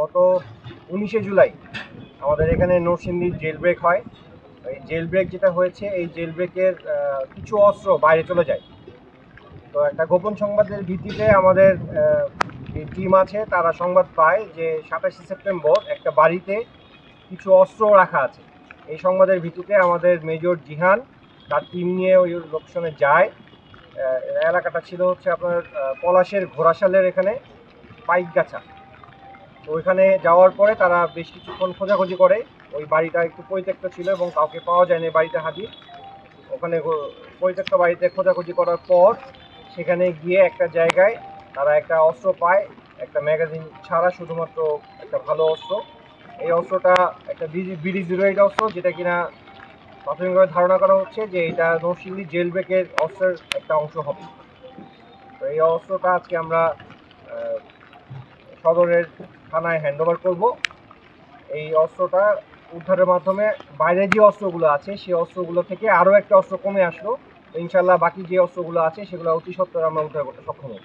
গত 19শে জুলাই আমাদের এখানে নরসিংদী জেল ব্রেক হয়। এই জেল ব্রেক যেটা হয়েছে, এই জেল ব্রেকের কিছু অস্ত্র বাইরে চলে যায়। তো একটা গোপন সংবাদের ভিত্তিতে আমাদের যে টিম আছে তারা সংবাদ পায় যে 27শে সেপ্টেম্বর একটা বাড়িতে কিছু অস্ত্র রাখা আছে। এই সংবাদের ভিত্তিতে আমাদের মেজর জিহান তার টিম নিয়ে ওই লোকেশনে যায়। এলাকাটা ছিল হচ্ছে আপনার পলাশের ঘোড়াশালের এখানে পাইকগাছা। তো ওইখানে যাওয়ার পরে তারা বেশ কিছুক্ষণ খোঁজাখুঁজি করে। ওই বাড়িটা একটু পরিত্যক্ত ছিল এবং কাউকে পাওয়া যায়নি বাড়িতে হাজির। ওখানে পরিত্যক্ত বাড়িতে খোঁজাখুঁজি করার পর সেখানে গিয়ে একটা জায়গায় তারা একটা অস্ত্র পায়, একটা ম্যাগাজিন ছাড়া শুধুমাত্র একটা ভালো অস্ত্র। এই অস্ত্রটা একটা BD-08 অস্ত্র, যেটা কিনা প্রাথমিকভাবে ধারণা করা হচ্ছে যে এটা নরসিংদী জেল ব্রেকের অস্ত্রের একটা অংশ হবে। তো এই অস্ত্রটা আজকে আমরা সদরের থানায় হ্যান্ডওভার করব। এই অস্ত্রটা উদ্ধারের মাধ্যমে বাইরে যে অস্ত্রগুলো আছে সেই অস্ত্রগুলো থেকে আরও একটা অস্ত্র কমে আসলো। ইনশাল্লাহ বাকি যে অস্ত্রগুলো আছে সেগুলো অতি সত্বর আমরা উদ্ধার করতে সক্ষম হব।